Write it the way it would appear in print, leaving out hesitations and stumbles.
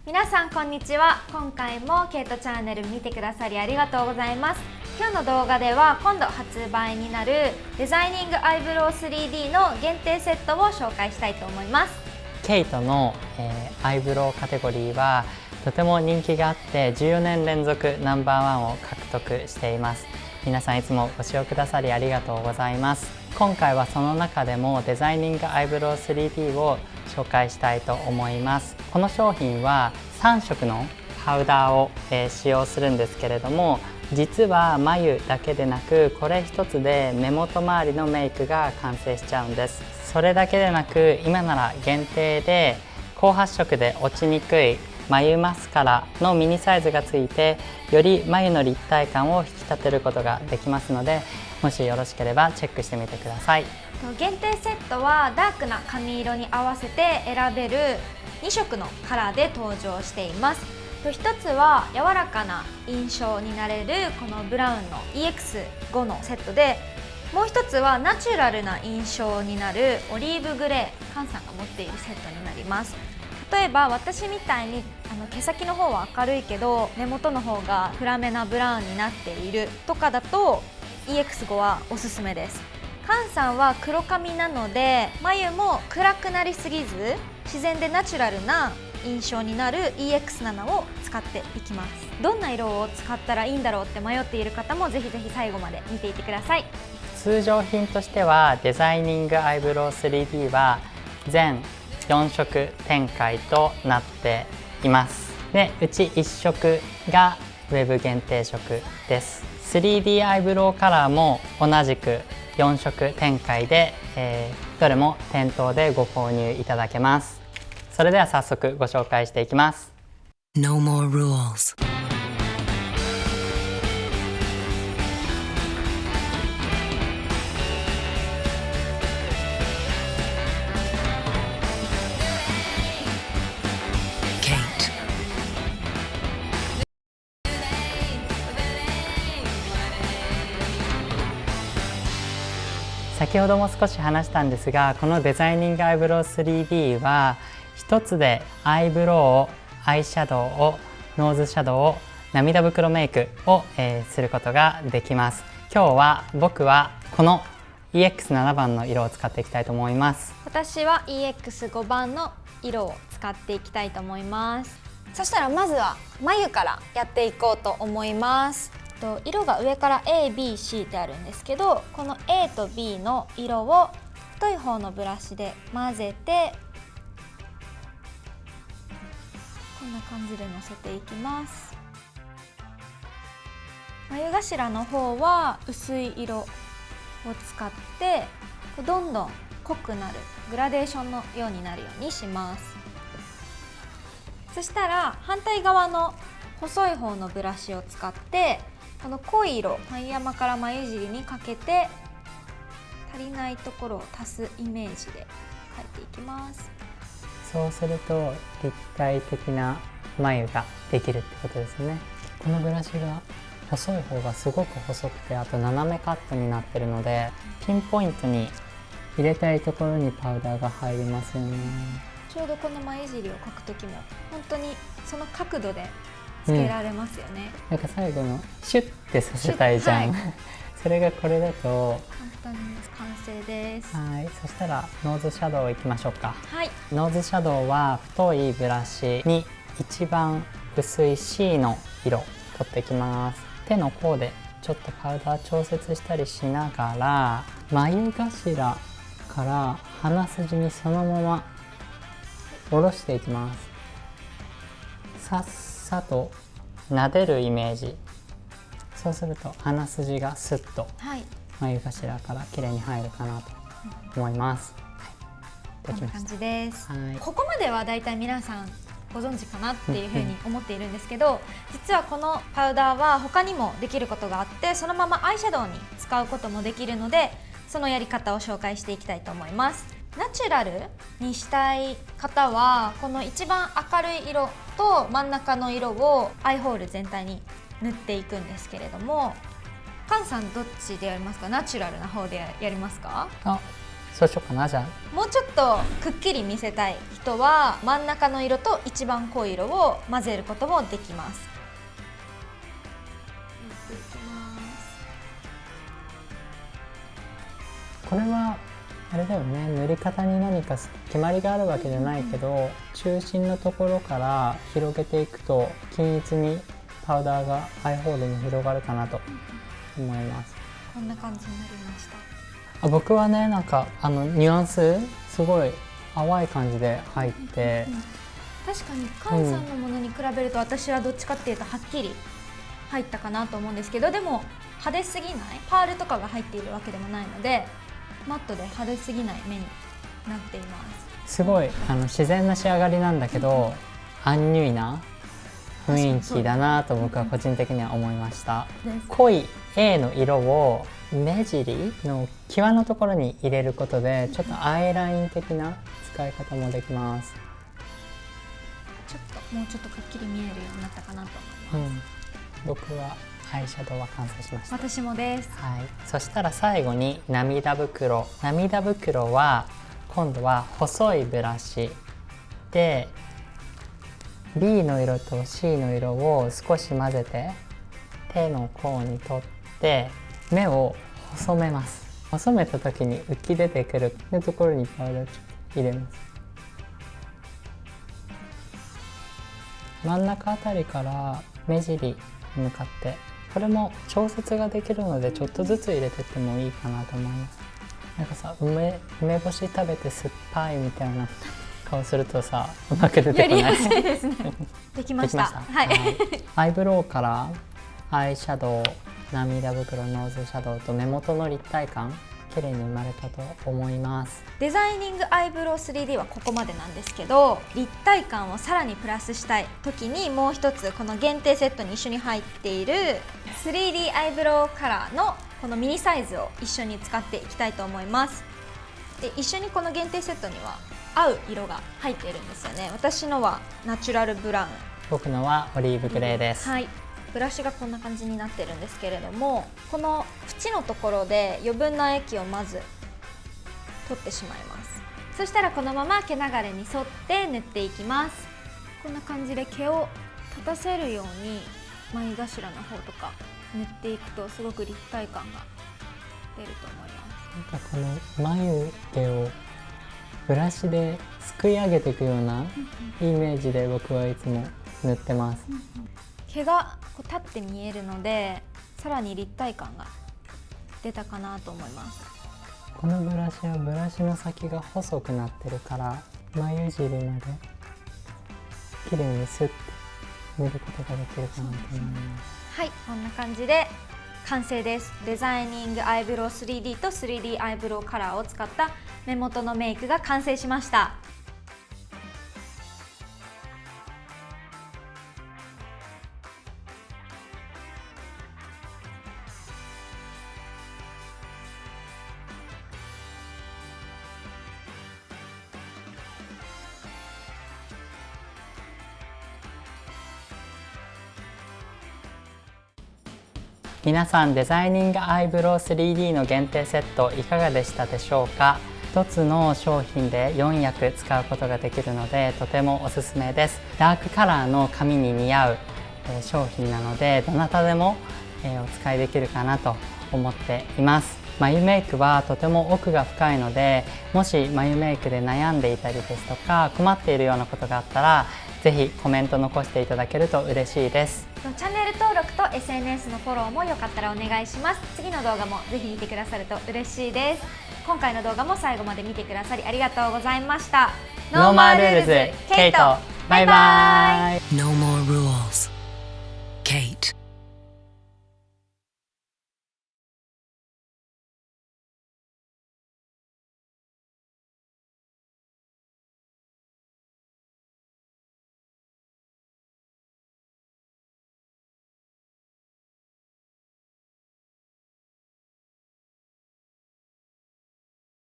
皆さんこんにちは。今回もケイトチャンネル見てくださりありがとうございます。今日の動画では今度発売になるデザイニングアイブロウ 3D の限定セットを紹介したいと思います。ケイトの、アイブロウカテゴリーはとても人気があって14年連続ナンバーワンを獲得しています。皆さんいつもご視聴くださりありがとうございます。今回はその中でもデザイニングアイブロウ 3D を紹介したいと思います。この商品は3色のパウダーを、使用するんですけれども、実は眉だけでなくこれ一つで目元周りのメイクが完成しちゃうんです。それだけでなく今なら限定で高発色で落ちにくい眉マスカラのミニサイズがついて、より眉の立体感を引き立てることができますので、もしよろしければチェックしてみてください。限定セットはダークな髪色に合わせて選べる2色のカラーで登場しています。一つは柔らかな印象になれるこのブラウンの EX5 のセットで、もう一つはナチュラルな印象になるオリーブグレー、カンさんが持っているセットになります。例えば私みたいに毛先の方は明るいけど目元の方が暗めなブラウンになっているとかだと EX5 はおすすめです。カンさんは黒髪なので眉も暗くなりすぎず自然でナチュラルな印象になる EX7 を使っていきます。どんな色を使ったらいいんだろうって迷っている方もぜひぜひ最後まで見ていてください。通常品としてはデザイニングアイブロウ 3D は全4色展開となっています。で、うち1色がウェブ限定色です。 3D アイブロウカラーも同じく4色展開で、どれも店頭でご購入いただけます。それでは早速ご紹介していきます。 No more rules. Kate. 先ほども少し話したんですが、このデザイニングアイブロウ 3D は一つでアイブロウ、アイシャドウを、ノーズシャドウを、涙袋メイクを、することができます。今日は僕はこの EX7 番の色を使っていきたいと思います。私は EX5 番の色を使っていきたいと思います。そしたらまずは眉からやっていこうと思います。色が上から A、B、C ってあるんですけど、この A と B の色を太い方のブラシで混ぜてこんな感じでのせていきます。眉頭の方は薄い色を使ってどんどん濃くなるグラデーションのようになるようにします。そしたら反対側の細い方のブラシを使ってこの濃い色、眉山から眉尻にかけて足りないところを足すイメージで描いていきます。そうすると立体的な眉ができるってことですね。このブラシが細い方がすごく細くて、あと斜めカットになってるのでピンポイントに入れたいところにパウダーが入りますよね。ちょうどこの眉尻を描く時も本当にその角度でつけられますよね。なんか最後のシュッてさせたいじゃん、はい、それがこれだと簡単に完成です。はい、そしたらノーズシャドウいきましょうか。はい、ノーズシャドウは太いブラシに一番薄い C の色取っていきます。手の甲でちょっとパウダー調節したりしながら眉頭から鼻筋にそのまま下ろしていきます。さっさと撫でるイメージ。そうすると鼻筋がスッと眉頭から綺麗に入るかなと思います。こんな感じです。はい、ここまではだいたい皆さんご存知かなっていうふうに思っているんですけど、実はこのパウダーは他にもできることがあって、そのままアイシャドウに使うこともできるので、そのやり方を紹介していきたいと思います。ナチュラルにしたい方はこの一番明るい色と真ん中の色をアイホール全体に塗っていくんですけれども、カンさんどっちでやりますか？ナチュラルな方でやりますか？そうしようかな。じゃあもうちょっとくっきり見せたい人は真ん中の色と一番濃い色を混ぜることもできます。やっていきます。これはあれだよね、塗り方に何か決まりがあるわけじゃないけど、中心のところから広げていくと均一にパウダーがアイホールに広がるかなと思います。こんな感じになりました。僕はね、なんかニュアンスすごい淡い感じで入って、確かにカンさんのものに比べると私はどっちかっていうとはっきり入ったかなと思うんですけど、でも派手すぎない、パールとかが入っているわけでもないのでマットで派手すぎない目になっています。すごい自然な仕上がりなんだけど、アンニュイな雰囲気だなと僕は個人的には思いました。濃い A の色を目尻の際のところに入れることでちょっとアイライン的な使い方もできます。もうちょっとくっきり見えるようになったかなと思います。僕はアイシャドウは完成しました。私もです。はい、そしたら最後に涙袋。涙袋は今度は細いブラシで B の色と C の色を少し混ぜて手の甲に取って目を細めます。細めた時に浮き出てくるところにパウダー入れます。真ん中あたりから目尻に向かって、これも調節ができるのでちょっとずつ入れてってもいいかなと思います。なんかさ、梅干し食べて酸っぱいみたいな顔するとさ、うまく出てこない。やりやすいですね。できました。はい。アイブロウからアイシャドウ、涙袋、ノーズシャドウと目元の立体感、綺麗に生まれたと思います。デザイニングアイブロウ 3D はここまでなんですけど、立体感をさらにプラスしたい時にもう一つこの限定セットに一緒に入っている 3D アイブロウカラーのこのミニサイズを一緒に使っていきたいと思います。で、一緒にこの限定セットには合う色が入っているんですよね。私のはナチュラルブラウン、僕のはオリーブグレーです。はい。ブラシがこんな感じになってるんですけれども、この縁のところで余分な液をまず取ってしまいます。そしたらこのまま毛流れに沿って塗っていきます。こんな感じで毛を立たせるように眉頭の方とか塗っていくとすごく立体感が出ると思います。なんかこの眉毛をブラシですくい上げていくようなイメージで僕はいつも塗ってます。毛がこう立って見えるのでさらに立体感が出たかなと思います。このブラシはブラシの先が細くなってるから眉尻まで綺麗にスッて塗ることができるかなと思います。はい、こんな感じで完成です。デザイニングアイブロウ 3D と 3D アイブロウカラーを使った目元のメイクが完成しました。皆さん、デザイニングアイブロウ 3D の限定セットいかがでしたでしょうか。1つの商品で4役使うことができるのでとてもおすすめです。ダークカラーの髪に似合う商品なのでどなたでもお使いできるかなと思っています。眉メイクはとても奥が深いので、もし眉メイクで悩んでいたりですとか困っているようなことがあったらぜひコメント残していただけると嬉しいです。チャンネル登録と SNS のフォローもよかったらお願いします。次の動画もぜひ見てくださると嬉しいです。今回の動画も最後まで見てくださりありがとうございました。ノーマルールズ、ケイト、バイバイ。No more rules.